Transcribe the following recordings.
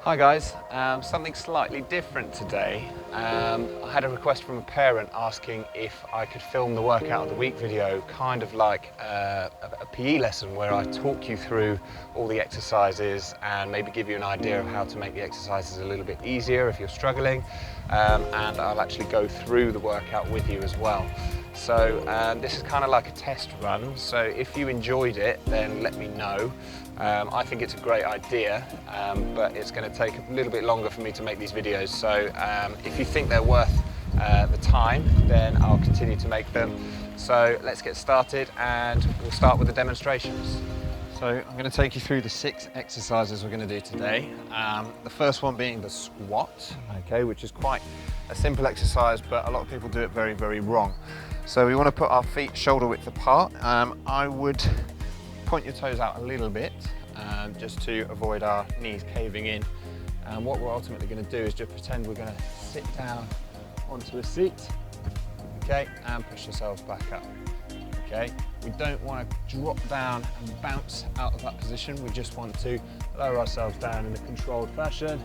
Hi guys, something slightly different today. I had a request from a parent asking if I could film the workout of the week video, kind of like a PE lesson where I talk you through all the exercises and maybe give you an idea of how to make the exercises a little bit easier if you're struggling, and I'll actually go through the workout with you as well. So this is kind of like a test run, so if you enjoyed it then let me know. I think it's a great idea, but it's going to take a little bit longer for me to make these videos, so if you think they're worth the time, then I'll continue to make them. So let's get started and we'll start with the demonstrations. So I'm going to take you through the 6 exercises we're going to do today. The first one being the squat, okay, which is quite a simple exercise, but a lot of people do it very, very wrong. So we want to put our feet shoulder width apart. I would point your toes out a little bit just to avoid our knees caving in. And what we're ultimately going to do is just pretend we're going to sit down onto a seat, okay, and push yourselves back up. Okay, we don't want to drop down and bounce out of that position. We just want to lower ourselves down in a controlled fashion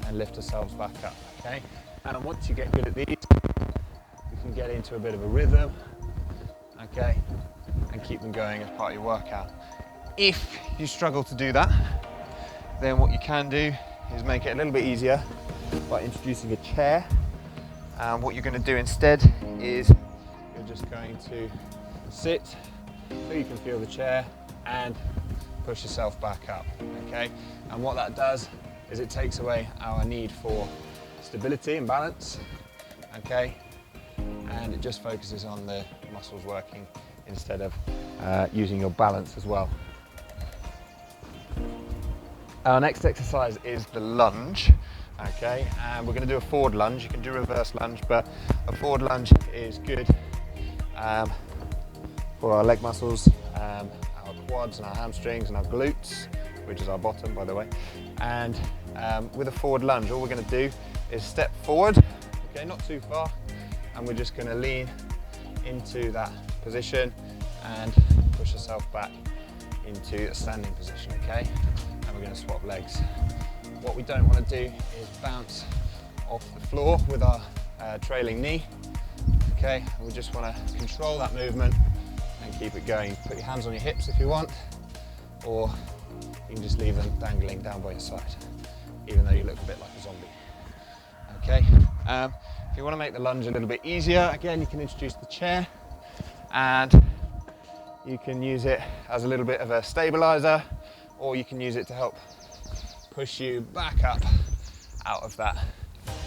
and lift ourselves back up. Okay, and once you get good at these, you can get into a bit of a rhythm. Okay, and keep them going as part of your workout. If you struggle to do that, then what you can do is make it a little bit easier by introducing a chair. And what you're going to do instead is you're just going to sit so you can feel the chair and push yourself back up. Okay, and what that does is it takes away our need for stability and balance. Okay, and it just focuses on the muscles working instead of using your balance as well. Our next exercise is the lunge. Okay, and we're going to do a forward lunge. You can do a reverse lunge, but a forward lunge is good for our leg muscles, our quads and our hamstrings and our glutes, which is our bottom, by the way. And with a forward lunge, all we're going to do is step forward, okay, not too far, and we're just going to lean into that position and push yourself back into a standing position, okay? And we're going to swap legs. What we don't want to do is bounce off the floor with our trailing knee, okay? And we just want to control that movement and keep it going. Put your hands on your hips if you want, or you can just leave them dangling down by your side, even though you look a bit like a zombie, okay? If you want to make the lunge a little bit easier, again, you can introduce the chair and you can use it as a little bit of a stabilizer, or you can use it to help push you back up out of that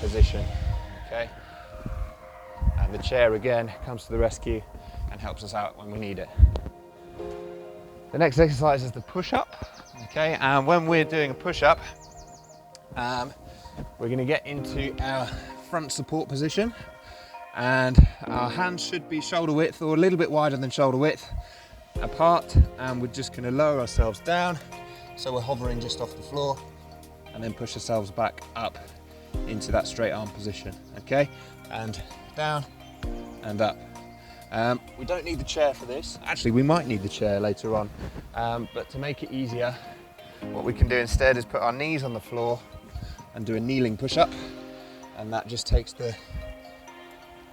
position, okay? And the chair again comes to the rescue and helps us out when we need it. The next exercise is the push-up, okay? And when we're doing a push-up, we're going to get into our front support position, and our hands should be shoulder width or a little bit wider than shoulder width apart, and we're just going to lower ourselves down so we're hovering just off the floor, and then push ourselves back up into that straight arm position, okay? And down and up. We don't need the chair for this. Actually, we might need the chair later on, but to make it easier, what we can do instead is put our knees on the floor and do a kneeling push-up, and that just takes the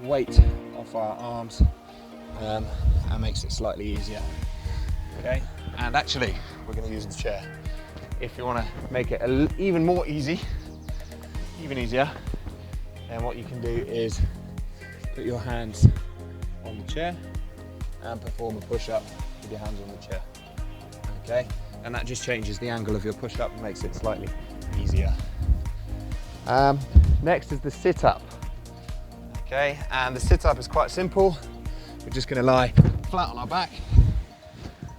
weight off our arms and makes it slightly easier, okay? And actually, we're going to use the chair. If you want to make it even easier, then what you can do is put your hands on the chair and perform a push-up with your hands on the chair, okay? And that just changes the angle of your push-up and makes it slightly easier. Next is the sit-up, okay? And the sit-up is quite simple. We're just going to lie flat on our back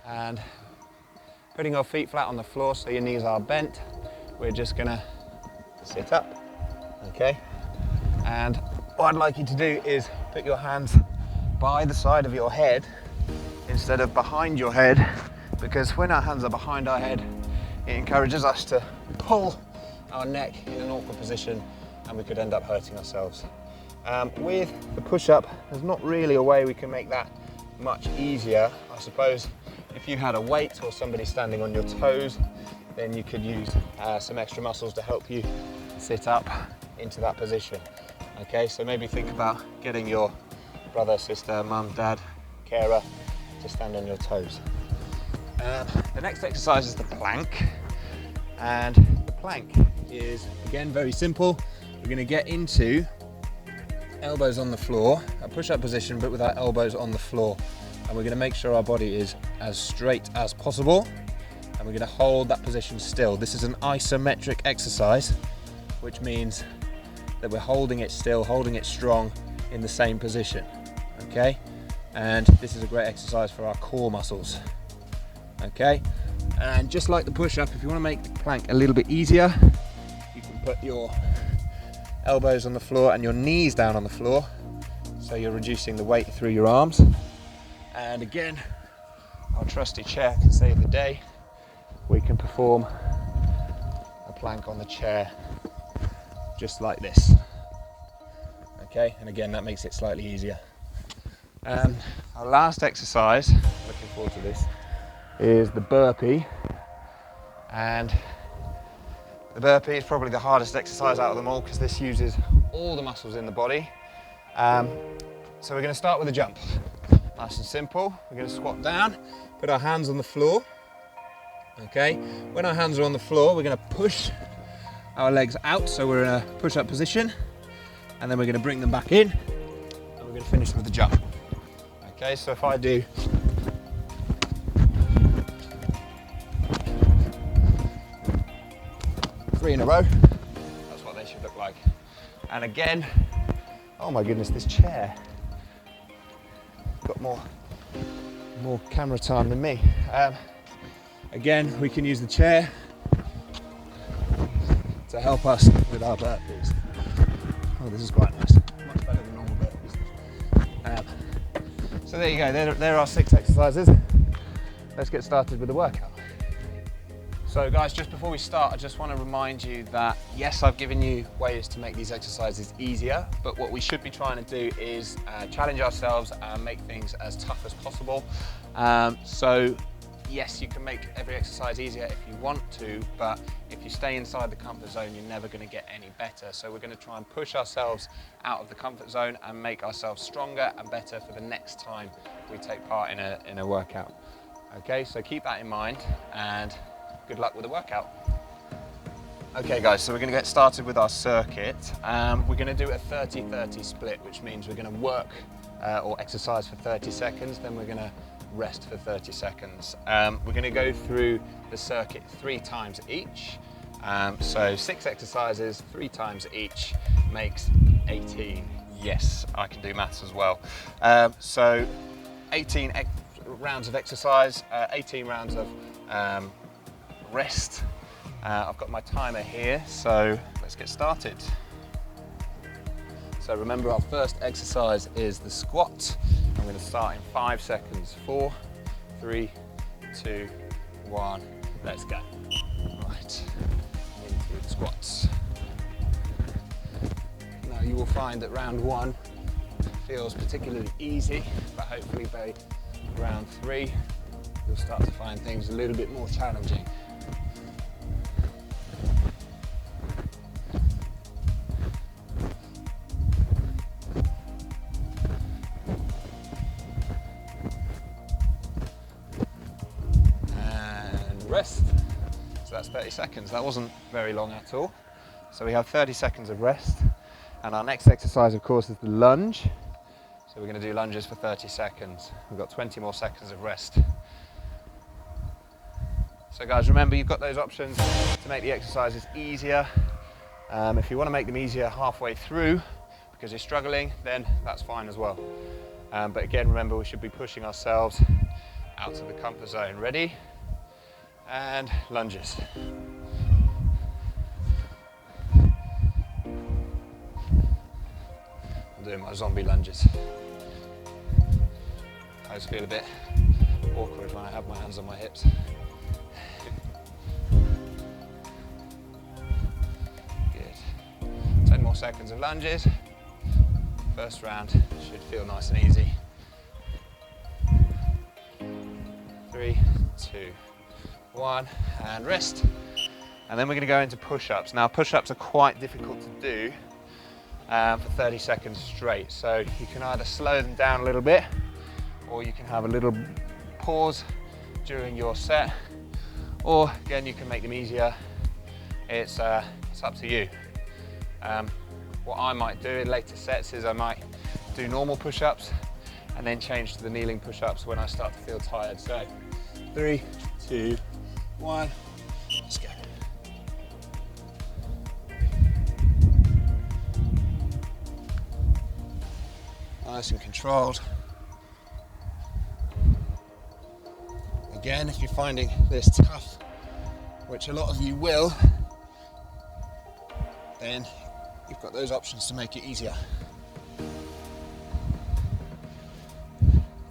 and putting our feet flat on the floor so your knees are bent. We're just going to sit up, okay? And what I'd like you to do is put your hands by the side of your head instead of behind your head, because when our hands are behind our head, it encourages us to pull our neck in an awkward position and we could end up hurting ourselves. With the push-up, there's not really a way we can make that much easier. I suppose if you had a weight or somebody standing on your toes, then you could use some extra muscles to help you sit up into that position. Okay, so maybe think about getting your brother, sister, mum, dad, carer to stand on your toes. The next exercise is the plank, and the plank is again very simple. We're going to get into elbows on the floor, a push-up position but with our elbows on the floor, and we're going to make sure our body is as straight as possible, and we're going to hold that position still. This is an isometric exercise, which means that we're holding it still, holding it strong in the same position. Okay, and this is a great exercise for our core muscles. Okay, and just like the push-up, if you want to make the plank a little bit easier, you can put your elbows on the floor and your knees down on the floor, so you're reducing the weight through your arms. And again, our trusty chair can save the day. We can perform a plank on the chair just like this. Okay, and again, that makes it slightly easier. Our last exercise, looking forward to this, is the burpee. And the burpee is probably the hardest exercise out of them all because this uses all the muscles in the body. So we're going to start with a jump. Nice and simple. We're going to squat down, put our hands on the floor. Okay, when our hands are on the floor, we're going to push our legs out, so we're in a push-up position, and then we're going to bring them back in, and we're going to finish with the jump. Okay, so if I do 3 in a row, that's what they should look like. And again, oh my goodness, this chair got more camera time than me. Again, we can use the chair to help us with our burpees. Oh, this is quite nice. Much better than normal burpees. So there you go, there are 6 exercises. Let's get started with the workout. So guys, just before we start, I just want to remind you that yes, I've given you ways to make these exercises easier, but what we should be trying to do is challenge ourselves and make things as tough as possible. So yes, you can make every exercise easier if you want to, but if you stay inside the comfort zone, you're never going to get any better. So we're going to try and push ourselves out of the comfort zone and make ourselves stronger and better for the next time we take part in a workout. Okay, so keep that in mind, and good luck with the workout. Okay guys, so we're going to get started with our circuit. We're going to do a 30-30 split, which means we're going to work or exercise for 30 seconds, then we're going to rest for 30 seconds. We're going to go through the circuit 3 times each. So 6 exercises, 3 times each makes 18. Yes, I can do maths as well. So 18 rounds of exercise, 18 rounds of rest. I've got my timer here, so let's get started. So remember, our first exercise is the squat. I'm going to start in 5 seconds. 4, 3, 2, 1, let's go. Right, into the squats. Now you will find that round 1 feels particularly easy, but hopefully by round 3 you'll start to find things a little bit more challenging. Rest. So that's 30 seconds. That wasn't very long at all. So we have 30 seconds of rest. And our next exercise, of course, is the lunge. So we're going to do lunges for 30 seconds. We've got 20 more seconds of rest. So guys, remember, you've got those options to make the exercises easier. If you want to make them easier halfway through because you're struggling, then that's fine as well. But again, remember, we should be pushing ourselves out of the comfort zone. Ready? And lunges. I'm doing my zombie lunges. I always feel a bit awkward when I have my hands on my hips. Good. 10 more seconds of lunges. First round should feel nice and easy. 3, 2, 1, and rest. And then we're going to go into push-ups. Now push-ups are quite difficult to do for 30 seconds straight. So you can either slow them down a little bit, or you can have a little pause during your set, or again you can make them easier. It's up to you. What I might do in later sets is I might do normal push-ups and then change to the kneeling push-ups when I start to feel tired. So 3, 2, 1, let's go. Nice and controlled. Again, if you're finding this tough, which a lot of you will, then you've got those options to make it easier.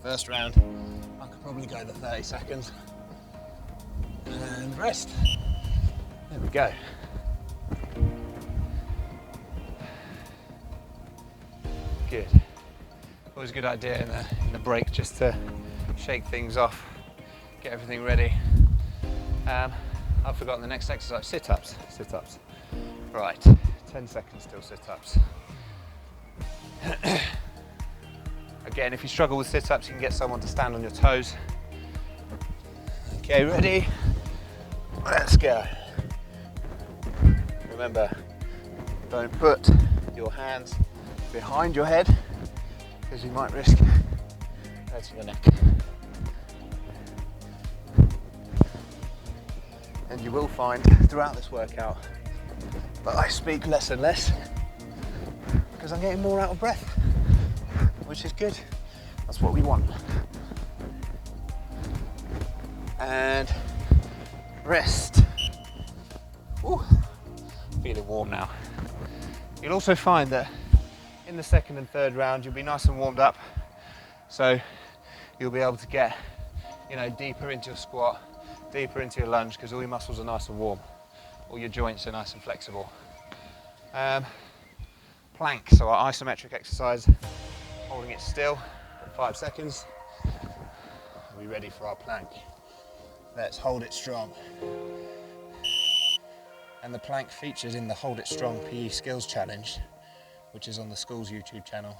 First round, I could probably go the 30 seconds and rest. There we go. Good. Always a good idea in the break just to shake things off, get everything ready. I've forgotten the next exercise, sit-ups, sit-ups. Right, 10 seconds still sit-ups. Again, if you struggle with sit-ups, you can get someone to stand on your toes. Okay, ready? Let's go. Remember, don't put your hands behind your head because you might risk hurting your neck. And you will find throughout this workout that I speak less and less because I'm getting more out of breath, which is good. That's what we want. And rest. Ooh, feeling warm now. You'll also find that in the second and third round, you'll be nice and warmed up. So you'll be able to get, deeper into your squat, deeper into your lunge, because all your muscles are nice and warm. All your joints are nice and flexible. Plank, so our isometric exercise, holding it still for 5 seconds. Are we ready for our plank? Let's hold it strong. And the plank features in the Hold It Strong PE Skills Challenge, which is on the school's YouTube channel.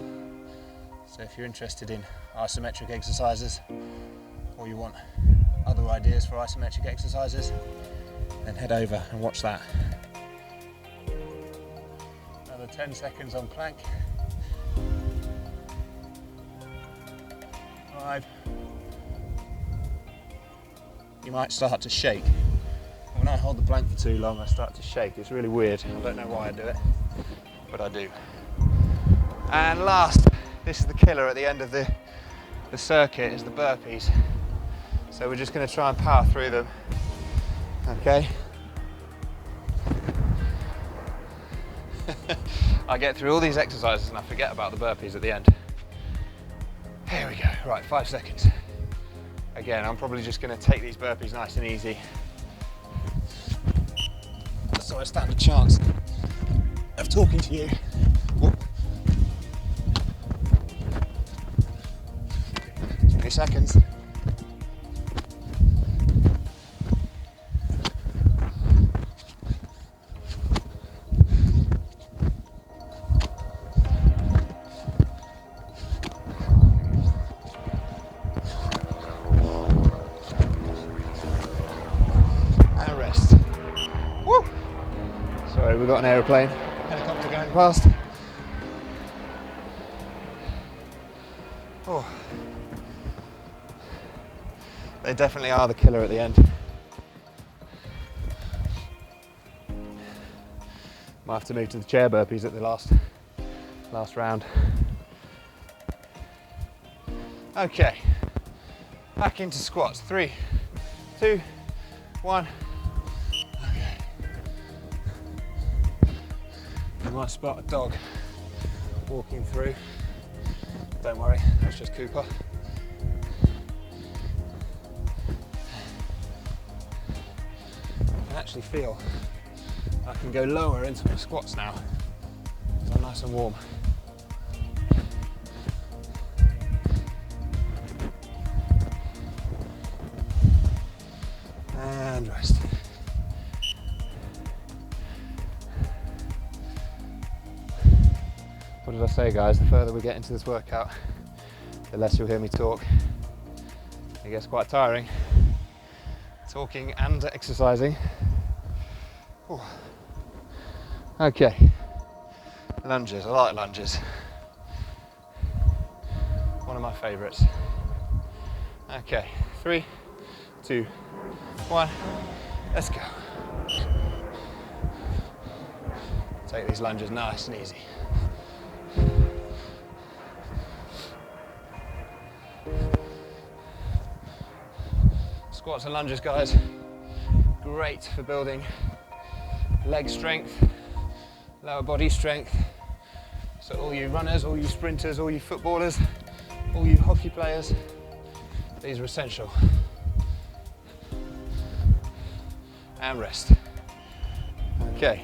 So if you're interested in isometric exercises, or you want other ideas for isometric exercises, then head over and watch that. Another 10 seconds on plank. 5. You might start to shake. When I hold the plank for too long, I start to shake. It's really weird. I don't know why I do it, but I do. And last, this is the killer at the end of the circuit, is the burpees. So we're just going to try and power through them. Okay. I get through all these exercises and I forget about the burpees at the end. Here we go. Right, 5 seconds. Again, I'm probably just going to take these burpees nice and easy, so I stand a chance of talking to you. Whoop. 20 seconds. And rest. Woo! Sorry, we've got an aeroplane, helicopter going past. Oh. They definitely are the killer at the end. Might have to move to the chair burpees at the last round. Okay, back into squats. 3, 2, 1. Okay. You might spot a dog walking through. Don't worry, that's just Cooper. I can actually feel I can go lower into my squats now. So I'm nice and warm. And rest. did I say, guys? The further we get into this workout, the less you'll hear me talk. It gets quite tiring, talking and exercising. Ooh. Okay, lunges. I like lunges. One of my favourites. Okay, 3, 2, 1, let's go. Take these lunges nice and easy. Squats and lunges, guys, great for building leg strength, lower body strength. So all you runners, all you sprinters, all you footballers, all you hockey players, these are essential. And rest. Okay.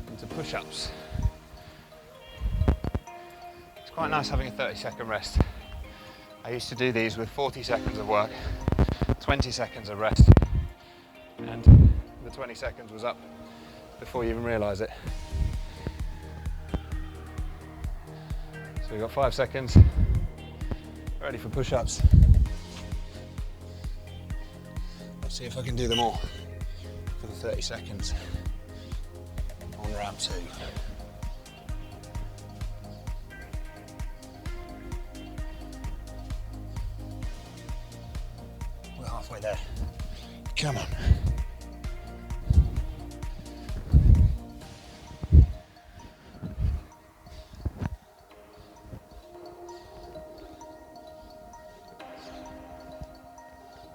Into push-ups. It's quite nice having a 30-second rest. I used to do these with 40 seconds of work, 20 seconds of rest, and the 20 seconds was up before you even realise it. So we've got 5 seconds, ready for push-ups. Let's see if I can do them all for the 30 seconds on round 2. We're halfway there. Come on.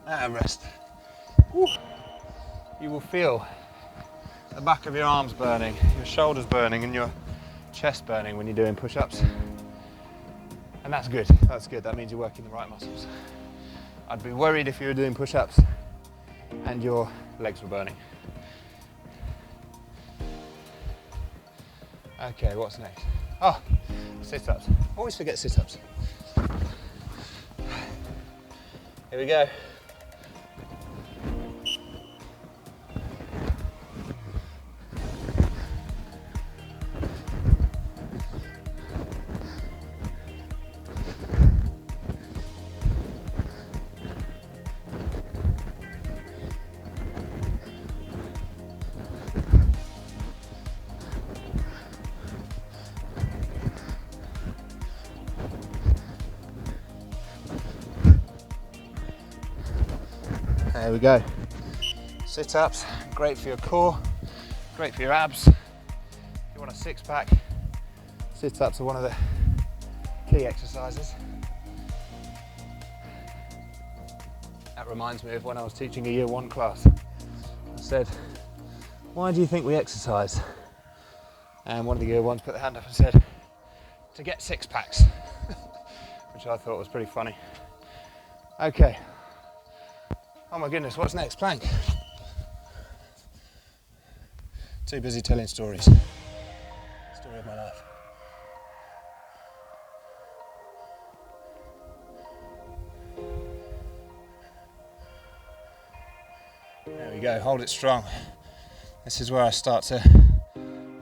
And rest. Woo. You will feel the back of your arms burning, your shoulders burning, and your chest burning when you're doing push-ups. And that's good. That's good. That means you're working the right muscles. I'd be worried if you were doing push-ups and your legs were burning. Okay, what's next? Oh, sit-ups. Always forget sit-ups. Here we go. There we go. Sit-ups, great for your core, great for your abs. If you want a six-pack, sit-ups are one of the key exercises. That reminds me of when I was teaching a year 1 class. I said, why do you think we exercise? And one of the year 1s put their hand up and said, to get 6-packs, which I thought was pretty funny. Okay. Oh my goodness, what's next? Plank. Too busy telling stories. Story of my life. There we go, hold it strong. This is where I start to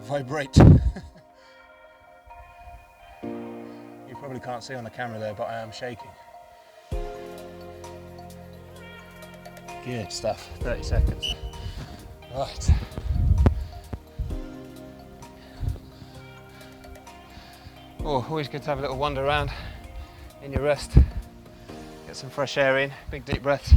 vibrate. You probably can't see on the camera there, but I am shaking. Good stuff, 30 seconds. Right. Oh, always good to have a little wander around in your rest. Get some fresh air in, big deep breaths.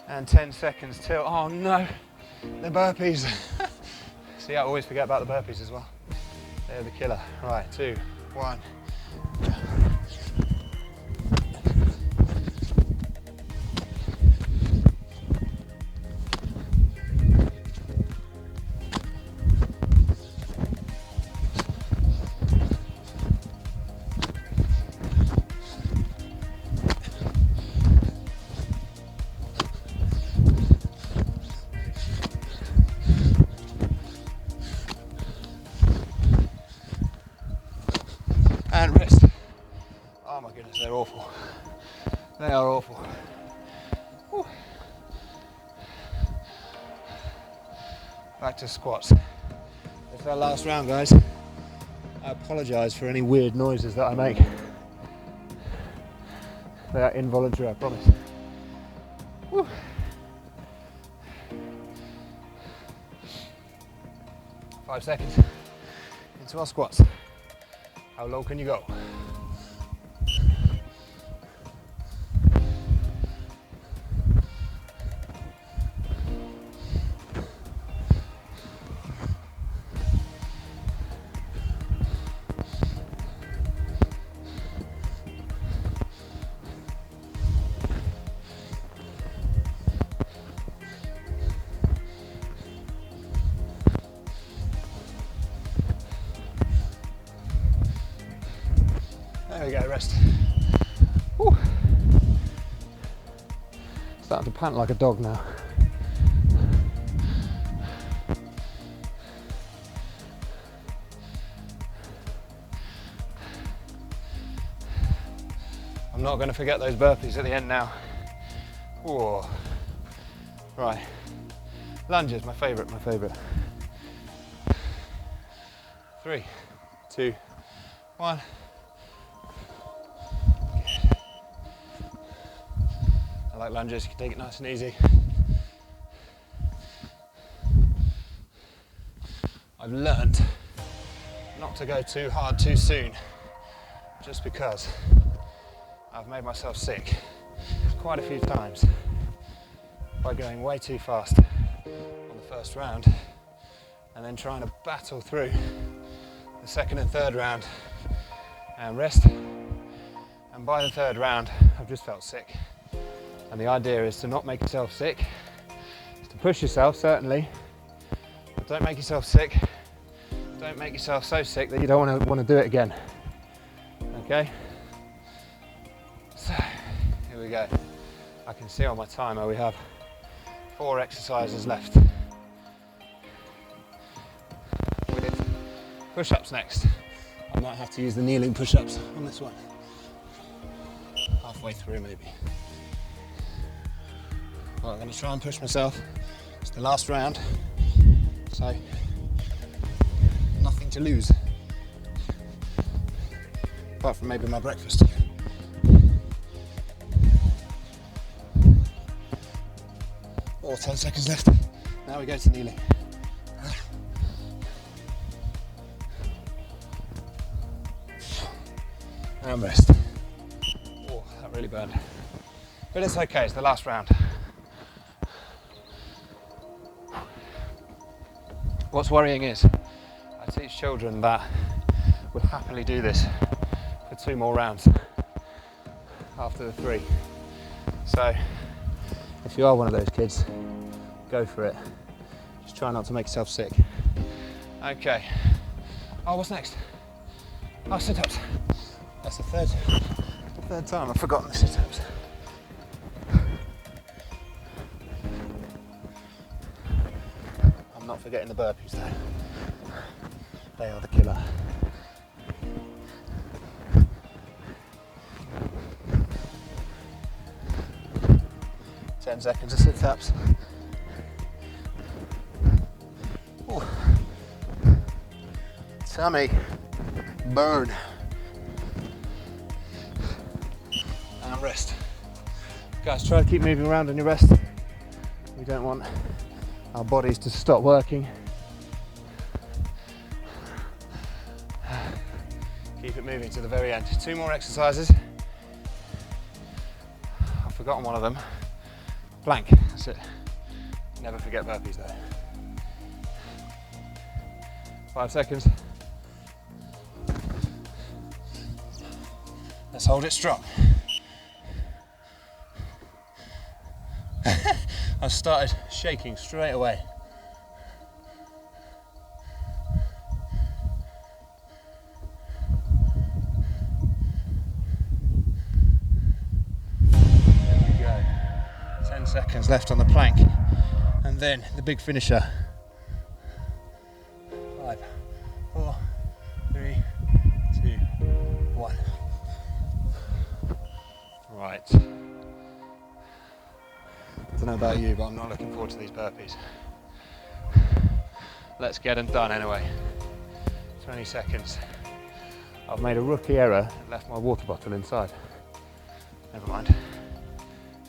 And 10 seconds till, oh no, the burpees. See, I always forget about the burpees as well. They're the killer. Right, 2, 1. And rest. Oh my goodness, they're awful. They are awful. Whew. back to squats. It's our last round, guys. I apologise for any weird noises that I make. They are involuntary, I promise. Woo. Five seconds into our squats. How low can you go? There we go, rest. Woo. Starting to pant like a dog now. I'm not going to forget those burpees at the end now. Whoa. Right. Lunges, my favourite. 3, 2, 1. I like lunges, you can take it nice and easy. I've learnt not to go too hard too soon, just because I've made myself sick quite a few times by going way too fast on the first round and then trying to battle through the second and third round and rest. And by the third round, I've just felt sick. And the idea is to not make yourself sick, is to push yourself, certainly, but don't make yourself sick. Don't make yourself so sick that you don't want to do it again. Okay? So, here we go. I can see on my timer we have 4 exercises left. With push-ups next. I might have to use the kneeling push-ups on this one. Halfway through, maybe. Well, I'm going to try and push myself. It's the last round, so nothing to lose, apart from maybe my breakfast. Oh, 10 seconds left. Now we go to kneeling. And rest. Oh, that really burned. But it's okay, it's the last round. What's worrying is, I teach children that would happily do this for 2 more rounds after the 3. So, if you are one of those kids, go for it. Just try not to make yourself sick. Okay. Oh, what's next? Oh, sit-ups. That's the third time I've forgotten the sit-ups. I'm not forgetting the burpees though. They are the killer. Ten seconds of sit-ups. Tummy burn. And rest. Guys, try to keep moving around on your rest. We don't want our bodies to stop working. Keep it moving to the very end. 2 more exercises. I've forgotten one of them. Plank, that's it. Never forget burpees though. 5 seconds. Let's hold it strong. I started shaking straight away. There we go. 10 seconds left on the plank. And then the big finisher. 5, 4, 3, 2, 1. Right. I don't know about you, but I'm not looking forward to these burpees. let's get them done anyway. 20 seconds. I've made a rookie error and left my water bottle inside. Never mind.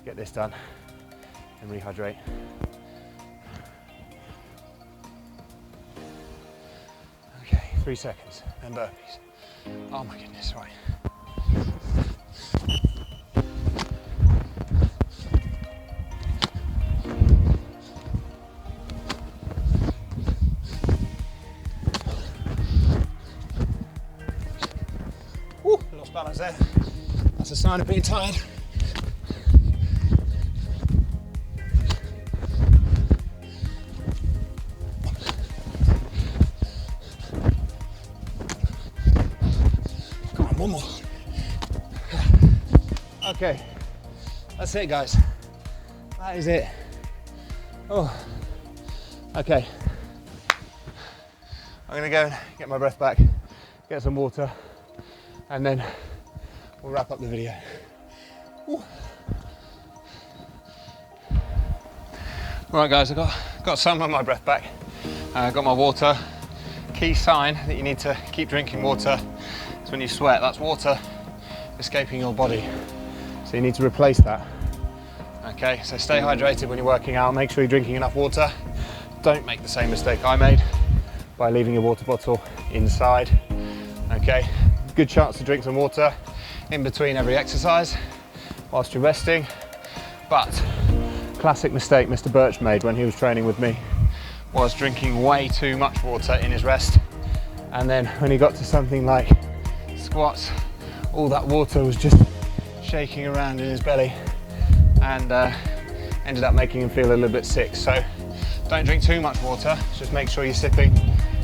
Get this done and rehydrate. Okay, 3 seconds and burpees. Oh my goodness, right. Woo, lost balance there. That's a sign of being tired. Come on, one more. Okay, that's it, guys. That is it. Oh, okay. I'm gonna go and get my breath back, get some water, and then we'll wrap up the video. Ooh. Right guys, I've got some of my breath back. Got my water. Key sign that you need to keep drinking water is when you sweat. That's water escaping your body. So you need to replace that. Okay, so stay hydrated when you're working out. Make sure you're drinking enough water. Don't make the same mistake I made by leaving your water bottle inside. Okay, good chance to drink some water in between every exercise whilst you're resting. But classic mistake Mr Birch made when he was training with me was drinking way too much water in his rest, and then when he got to something like squats, all that water was just shaking around in his belly and ended up making him feel a little bit sick. So don't drink too much water, just make sure you're sipping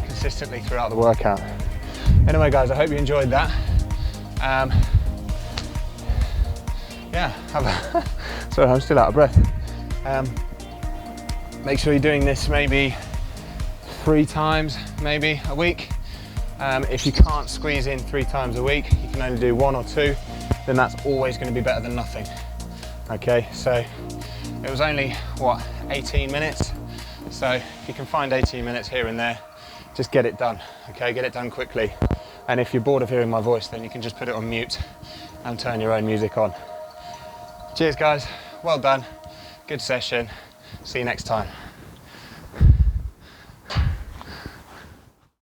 consistently throughout the workout. Anyway guys, I hope you enjoyed that. Yeah, sorry, I'm still out of breath. Make sure you're doing this maybe 3 times maybe a week. If you can't squeeze in 3 times a week, you can only do 1 or 2, then that's always going to be better than nothing. Okay, so it was only, what, 18 minutes? So if you can find 18 minutes here and there, just get it done, okay? Get it done quickly. And if you're bored of hearing my voice, then you can just put it on mute and turn your own music on. Cheers guys, well done, good session. See you next time.